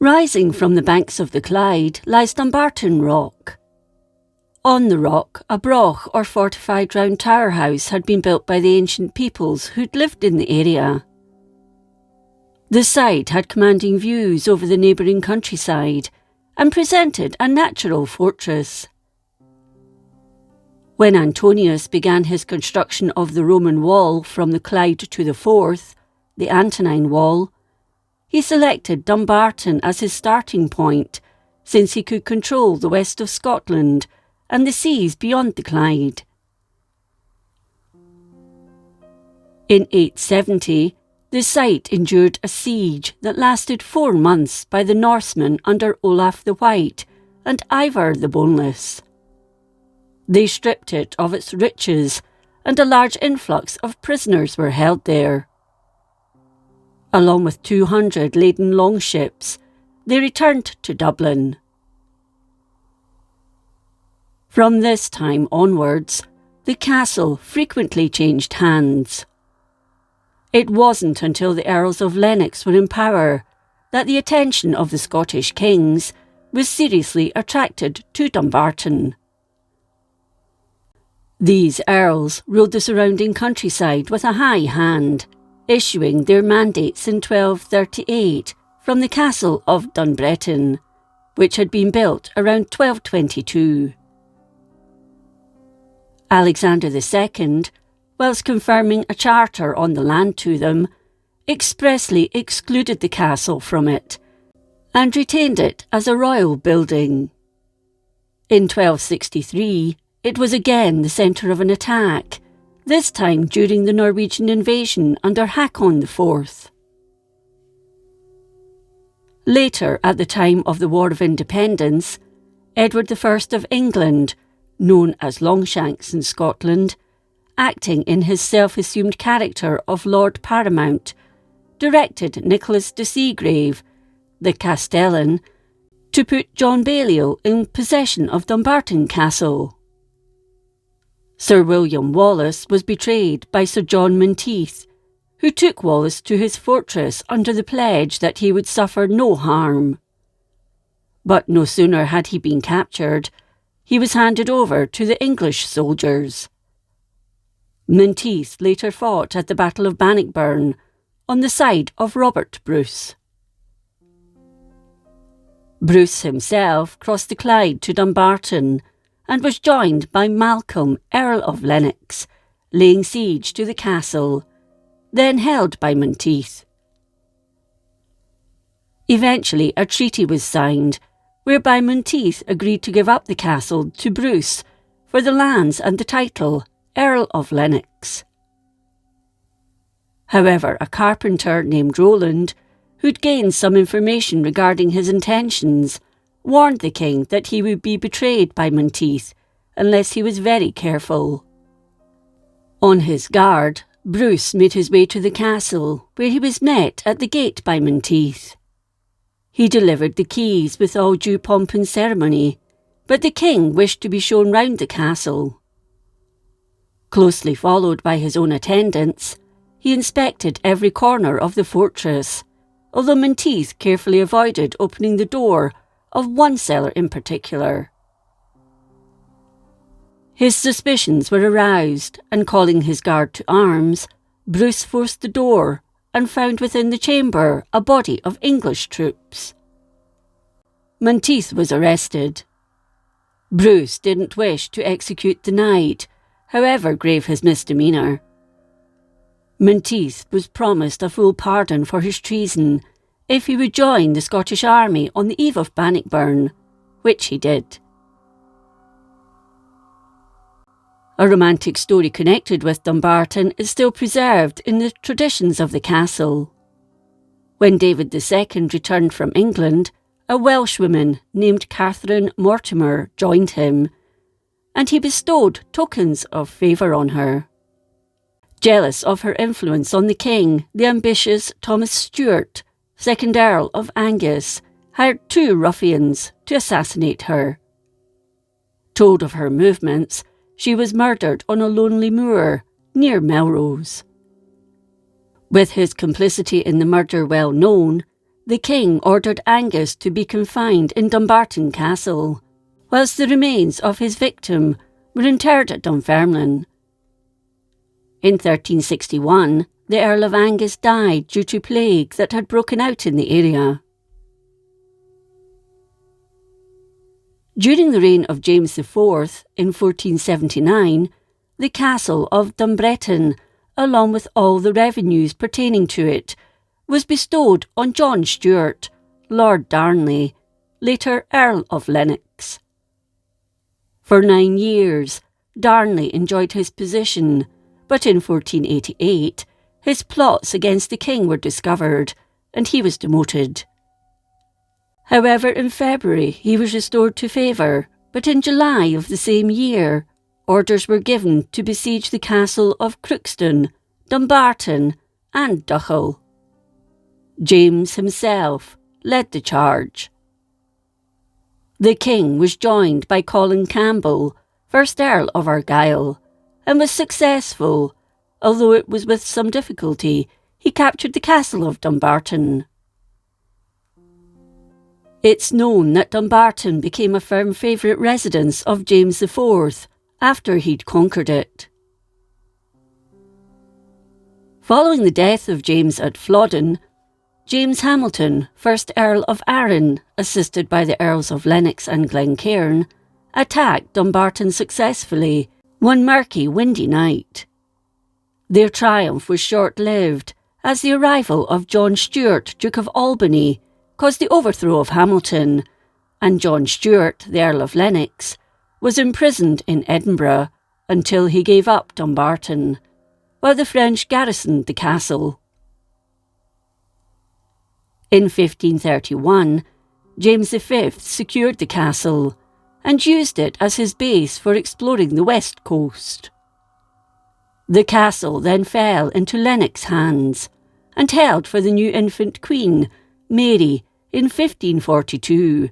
Rising from the banks of the Clyde lies Dumbarton Rock. On the rock, a broch or fortified round tower house had been built by the ancient peoples who'd lived in the area. The site had commanding views over the neighbouring countryside and presented a natural fortress. When Antonius began his construction of the Roman wall from the Clyde to the Forth, the Antonine Wall, he selected Dumbarton as his starting point, since he could control the west of Scotland and the seas beyond the Clyde. In 870, the site endured a siege that lasted 4 months by the Norsemen under Olaf the White and Ivar the Boneless. They stripped it of its riches, and a large influx of prisoners were held there. Along with 200 laden longships, they returned to Dublin. From this time onwards, the castle frequently changed hands. It wasn't until the Earls of Lennox were in power that the attention of the Scottish kings was seriously attracted to Dumbarton. These earls ruled the surrounding countryside with a high hand, issuing their mandates in 1238 from the castle of Dunbarton, which had been built around 1222. Alexander II, whilst confirming a charter on the land to them, expressly excluded the castle from it and retained it as a royal building. In 1263, it was again the centre of an attack, this time during the Norwegian invasion under Håkon IV. Later, at the time of the War of Independence, Edward I of England, known as Longshanks in Scotland, acting in his self-assumed character of Lord Paramount, directed Nicholas de Seagrave, the Castellan, to put John Balliol in possession of Dumbarton Castle. Sir William Wallace was betrayed by Sir John Menteith, who took Wallace to his fortress under the pledge that he would suffer no harm. But no sooner had he been captured, he was handed over to the English soldiers. Menteith later fought at the Battle of Bannockburn on the side of Robert Bruce. Bruce himself crossed the Clyde to Dumbarton and was joined by Malcolm, Earl of Lennox, laying siege to the castle, then held by Menteith. Eventually a treaty was signed, whereby Menteith agreed to give up the castle to Bruce for the lands and the title Earl of Lennox. However, a carpenter named Roland, who'd gained some information regarding his intentions, warned the king that he would be betrayed by Menteith unless he was very careful. On his guard, Bruce made his way to the castle, where he was met at the gate by Menteith. He delivered the keys with all due pomp and ceremony, but the king wished to be shown round the castle. Closely followed by his own attendants, he inspected every corner of the fortress, although Menteith carefully avoided opening the door of one cellar in particular. His suspicions were aroused, and calling his guard to arms, Bruce forced the door and found within the chamber a body of English troops. Menteith was arrested. Bruce didn't wish to execute the knight, however grave his misdemeanour. Menteith was promised a full pardon for his treason if he would join the Scottish army on the eve of Bannockburn, which he did. A romantic story connected with Dumbarton is still preserved in the traditions of the castle. When David II returned from England, a Welshwoman named Catherine Mortimer joined him, and he bestowed tokens of favour on her. Jealous of her influence on the king, the ambitious Thomas Stuart, 2nd Earl of Angus, hired 2 ruffians to assassinate her. Told of her movements, she was murdered on a lonely moor near Melrose. With his complicity in the murder well known, the king ordered Angus to be confined in Dumbarton Castle, whilst the remains of his victim were interred at Dunfermline. In 1361, the Earl of Angus died due to plague that had broken out in the area. During the reign of James IV, in 1479, the castle of Dumbarton, along with all the revenues pertaining to it, was bestowed on John Stuart, Lord Darnley, later Earl of Lennox. For 9 years, Darnley enjoyed his position, but in 1488, his plots against the king were discovered, and he was demoted. However, in February he was restored to favour, but in July of the same year, orders were given to besiege the castle of Crookston, Dumbarton and Duchel. James himself led the charge. The king was joined by Colin Campbell, first Earl of Argyll, and was successful, although it was with some difficulty. He captured the castle of Dumbarton. It's known that Dumbarton became a firm favourite residence of James IV after he'd conquered it. Following the death of James at Flodden, James Hamilton, 1st Earl of Arran, assisted by the Earls of Lennox and Glencairn, attacked Dumbarton successfully one murky, windy night. Their triumph was short-lived, as the arrival of John Stuart, Duke of Albany, caused the overthrow of Hamilton, and John Stuart, the Earl of Lennox, was imprisoned in Edinburgh until he gave up Dumbarton, while the French garrisoned the castle. In 1531, James V secured the castle and used it as his base for exploring the west coast. The castle then fell into Lennox's hands and held for the new infant queen, Mary, in 1542,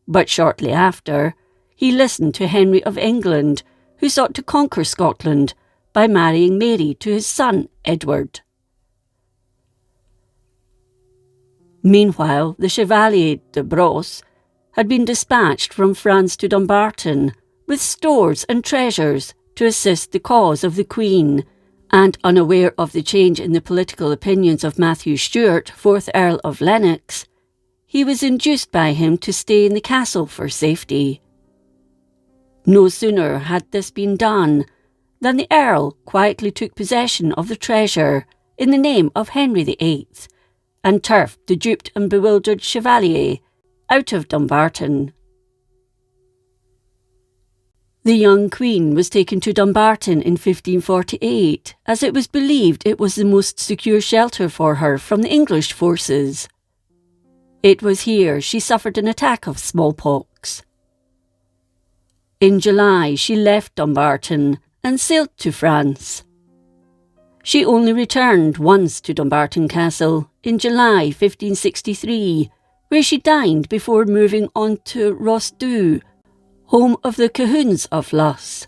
but shortly after, he listened to Henry of England, who sought to conquer Scotland by marrying Mary to his son Edward. Meanwhile, the Chevalier de Brosse had been dispatched from France to Dumbarton with stores and treasures to assist the cause of the Queen, and unaware of the change in the political opinions of Matthew Stewart, 4th Earl of Lennox, he was induced by him to stay in the castle for safety. No sooner had this been done than the Earl quietly took possession of the treasure in the name of Henry VIII and turfed the duped and bewildered Chevalier out of Dumbarton. The young Queen was taken to Dumbarton in 1548, as it was believed it was the most secure shelter for her from the English forces. It was here she suffered an attack of smallpox. In July, she left Dumbarton and sailed to France. She only returned once to Dumbarton Castle in July 1563, where she dined before moving on to Rosdu, home of the Cahuns of Luss.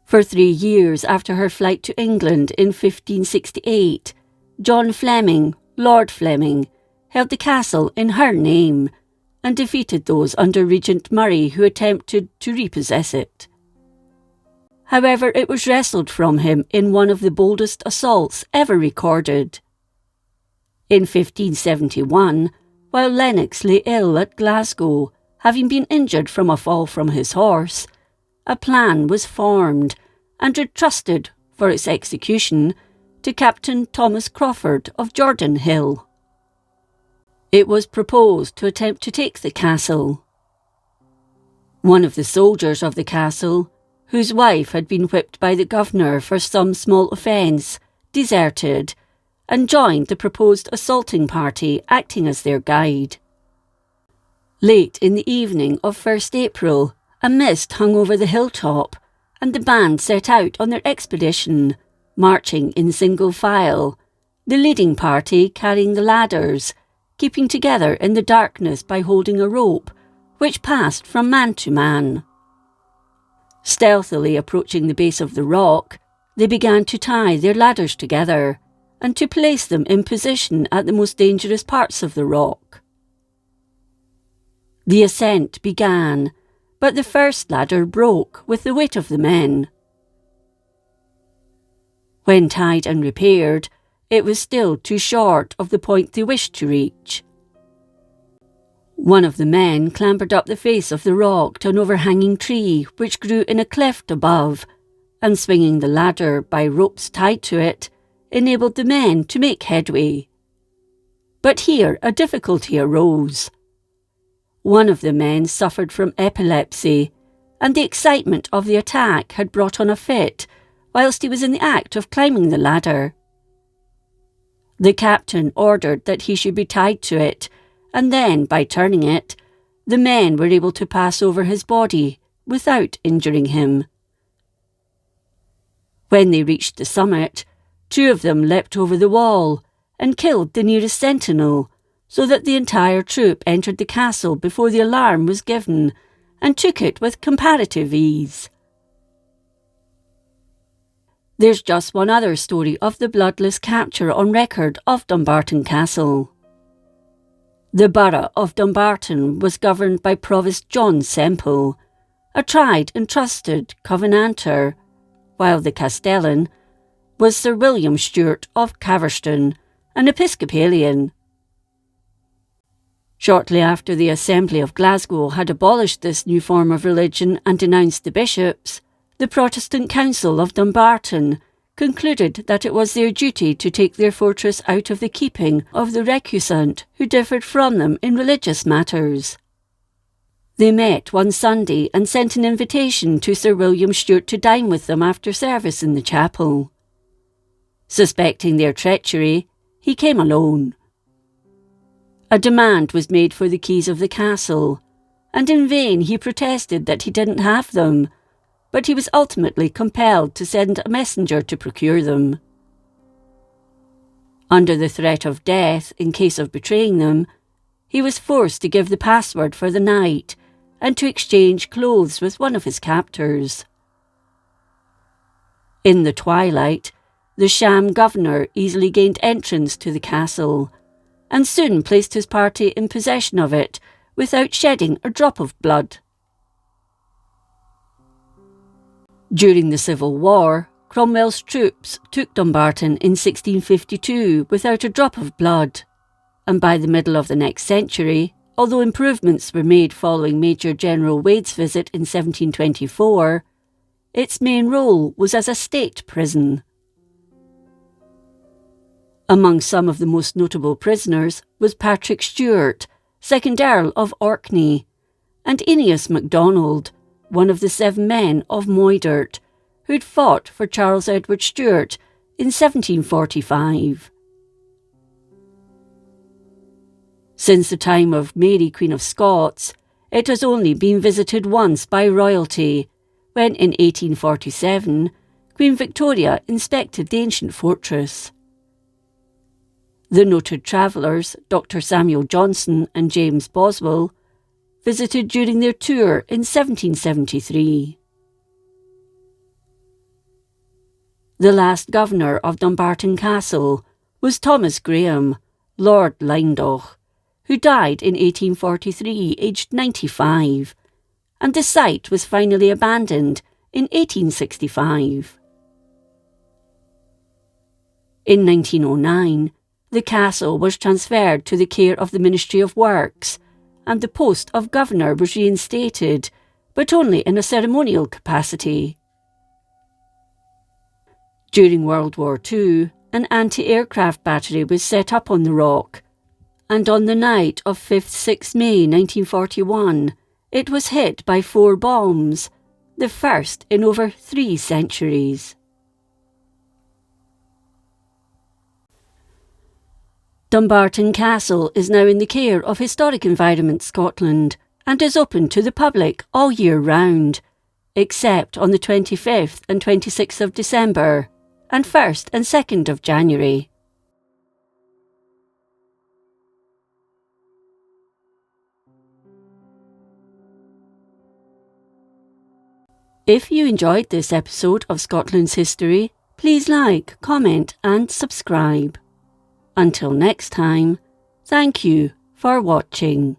For 3 years after her flight to England in 1568, John Fleming, Lord Fleming, held the castle in her name and defeated those under Regent Murray who attempted to repossess it. However, it was wrestled from him in one of the boldest assaults ever recorded. In 1571, while Lennox lay ill at Glasgow, having been injured from a fall from his horse, a plan was formed and entrusted for its execution to Captain Thomas Crawford of Jordan Hill. It was proposed to attempt to take the castle. One of the soldiers of the castle, whose wife had been whipped by the governor for some small offence, deserted and joined the proposed assaulting party acting as their guide. Late in the evening of 1st April, a mist hung over the hilltop, and the band set out on their expedition, marching in single file, the leading party carrying the ladders, keeping together in the darkness by holding a rope, which passed from man to man. Stealthily approaching the base of the rock, they began to tie their ladders together, and to place them in position at the most dangerous parts of the rock. The ascent began, but the first ladder broke with the weight of the men. When tied and repaired, it was still too short of the point they wished to reach. One of the men clambered up the face of the rock to an overhanging tree which grew in a cleft above, and swinging the ladder by ropes tied to it, enabled the men to make headway. But here a difficulty arose. One of the men suffered from epilepsy, and the excitement of the attack had brought on a fit whilst he was in the act of climbing the ladder. The captain ordered that he should be tied to it, and then, by turning it, the men were able to pass over his body without injuring him. When they reached the summit, 2 of them leapt over the wall and killed the nearest sentinel, so that the entire troop entered the castle before the alarm was given and took it with comparative ease. There's just one other story of the bloodless capture on record of Dumbarton Castle. The borough of Dumbarton was governed by Provost John Semple, a tried and trusted Covenanter, while the Castellan was Sir William Stewart of Caverston, an Episcopalian. Shortly after the Assembly of Glasgow had abolished this new form of religion and denounced the bishops, the Protestant Council of Dumbarton concluded that it was their duty to take their fortress out of the keeping of the recusant who differed from them in religious matters. They met one Sunday and sent an invitation to Sir William Stewart to dine with them after service in the chapel. Suspecting their treachery, he came alone. A demand was made for the keys of the castle, and in vain he protested that he didn't have them, but he was ultimately compelled to send a messenger to procure them. Under the threat of death in case of betraying them, he was forced to give the password for the night and to exchange clothes with one of his captors. In the twilight, the sham governor easily gained entrance to the castle, and soon placed his party in possession of it without shedding a drop of blood. During the Civil War, Cromwell's troops took Dumbarton in 1652 without a drop of blood, and by the middle of the next century, although improvements were made following Major General Wade's visit in 1724, its main role was as a state prison. Among some of the most notable prisoners was Patrick Stewart, 2nd Earl of Orkney, and Aeneas MacDonald, one of the 7 men of Moidart, who'd fought for Charles Edward Stuart in 1745. Since the time of Mary, Queen of Scots, it has only been visited once by royalty, when in 1847 Queen Victoria inspected the ancient fortress. The noted travellers Dr. Samuel Johnson and James Boswell visited during their tour in 1773. The last governor of Dumbarton Castle was Thomas Graham, Lord Lyndoch, who died in 1843 aged 95, and the site was finally abandoned in 1865. In 1909, the castle was transferred to the care of the Ministry of Works, and the post of governor was reinstated, but only in a ceremonial capacity. During World War II, an anti-aircraft battery was set up on the rock, and on the night of 5th-6th May 1941, it was hit by 4 bombs, the first in over 3 centuries. Dumbarton Castle is now in the care of Historic Environment Scotland and is open to the public all year round, except on the 25th and 26th of December and 1st and 2nd of January. If you enjoyed this episode of Scotland's History, Please like, comment and subscribe. Until next time, thank you for watching.